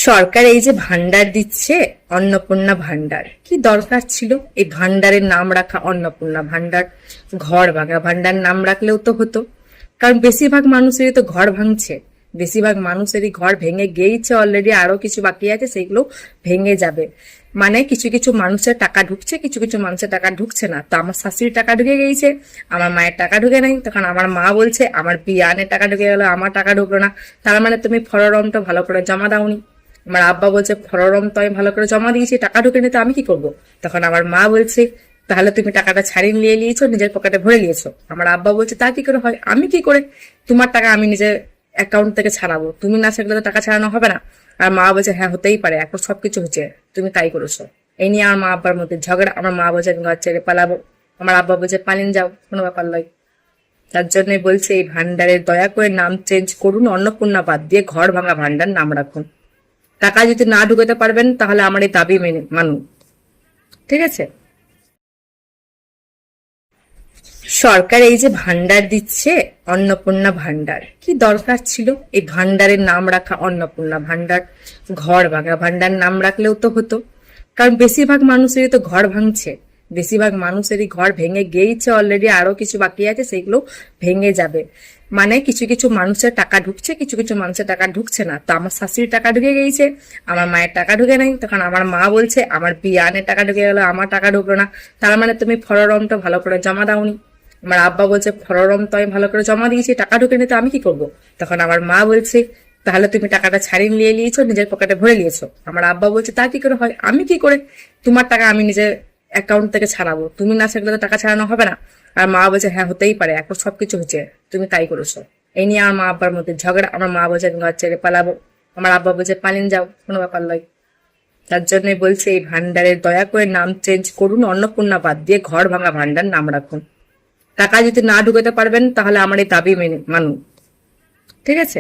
সরকার এই যে ভান্ডার দিচ্ছে, অন্নপূর্ণা ভান্ডার, কি দরকার ছিল এই ভান্ডারের নাম রাখা? অন্নপূর্ণা ভান্ডার, ঘর ভাঙা ভান্ডার নাম রাখলেও তো হতো। কারণ বেশিরভাগ মানুষেরই তো ঘর ভাঙছে, বেশিরভাগ মানুষেরই ঘর ভেঙে গিয়েছে অলরেডি, আরো কিছু বাকি আছে, সেগুলো ভেঙে যাবে। মানে কিছু কিছু মানুষের টাকা ঢুকছে, কিছু কিছু মানুষের টাকা ঢুকছে না। তো আমার শাশুড়ির টাকা ঢুকে গিয়েছে, আমার মায়ের টাকা ঢুকে নাই। তখন আমার মা বলছে আমার বিয়ানের টাকা ঢুকে গেল, আমার টাকা ঢুকলো না, তার মানে তুমি ফরমটা ভালো করে জমা দাওনি। আমার আব্বা বলছে ফরম তো আমি ভালো করে জমা দিয়েছি, টাকা ঢুকে নিতে আমি কি করব? তখন আমার মা বলছে তাহলে তুমি টাকাটা ছাড়িয়ে নিয়ে নিয়েছো, নিজের পকেটে ভরে নিয়েছো। আমার আব্বা বলছে তা কি করে হয়? আমি কি করে তোমার টাকা আমি নিজের অ্যাকাউন্ট থেকে ছাড়াবো? তুমি না ছাড়লে তো টাকা ছাড়ানো হবে না। আর মা বলছে হ্যাঁ হতেই পারে, এখন সবকিছু হচ্ছে, তুমি তাই করেছো। এই নিয়ে আমার মা আব্বার মধ্যে ঝগড়া। আমার মা বলছে আমি ঘর ছেড়ে পালাবো, আমার আব্বা বলছে পালিয়ে যাও, কোনো ব্যাপার নয়। তার জন্যই বলছে এই ভান্ডারের দয়া করে নাম চেঞ্জ করুন, অন্নপূর্ণা বাদ দিয়ে ঘর ভাঙা ভান্ডার নাম রাখুন। টাকা যদি না ঢুকাতে পারবেন তাহলে আমার এই দাবি মেনে মানুন, ঠিক আছে? সরকার এই যে ভান্ডার দিচ্ছে, অন্নপূর্ণা ভান্ডার, কি দরকার ছিল এই ভান্ডারের নাম রাখা? অন্নপূর্ণা ভান্ডার, ঘর ভাঙা ভান্ডার নাম রাখলেও তো হতো। কারণ বেশিরভাগ মানুষেরই তো ঘর ভাঙছে, বেশিরভাগ মানুষেরই ঘর ভেঙে গিয়েছে অলরেডি, আরো কিছু বাকি আছে, সেগুলো ভেঙে যাবে। মানে কিছু কিছু মানুষের টাকা ঢুকছে, কিছু কিছু মানুষের টাকা ঢুকছে না। তো আমার শাশুড়ির টাকা ঢুকে গিয়েছে, আমার মায়ের টাকা ঢুকে নাই। তখন আমার মা বলছে আমার বিয়ানের টাকা ঢুকে গেল, আমার টাকা ঢুকলো না, তার মানে তুমি ফরমটা ভালো করে জমা দাওনি। আমার আব্বা বলছে ফরম তো আমি ভালো করে জমা দিয়েছি, টাকা ঢুকে নিতে আমি কি করব? তখন আমার মা বলছে তাহলে তুমি টাকাটা ছাড়িয়ে নিয়ে নিয়েছো, নিজের পকেটে ভরে নিয়েছো। আমার আব্বা বলছে তা কি করে হয়? আমি কি করে তোমার টাকা আমি নিজের অ্যাকাউন্ট থেকে ছাড়াবো? তুমি না ছাড়লে তো টাকা ছাড়ানো হবে না। আর মা বলছে হ্যাঁ হতেই পারে, এখন সবকিছু হচ্ছে, তুমি তাই করেছো। এই নিয়ে আমার মা আব্বার মধ্যে ঝগড়া। আমার মা বলছে আমি ঘর ছেড়ে পালাবো, আমার আব্বা বলছে পালিয়ে যাও, কোনো ব্যাপার নয়। তার জন্যই বলছে এই ভান্ডারের দয়া করে নাম চেঞ্জ করুন, অন্নপূর্ণা বাদ দিয়ে ঘর ভাঙা ভান্ডার নাম রাখুন। টাকা যদি না ঢুকাতে পারবেন তাহলে আমার এই দাবি মেনে মানুন, ঠিক আছে?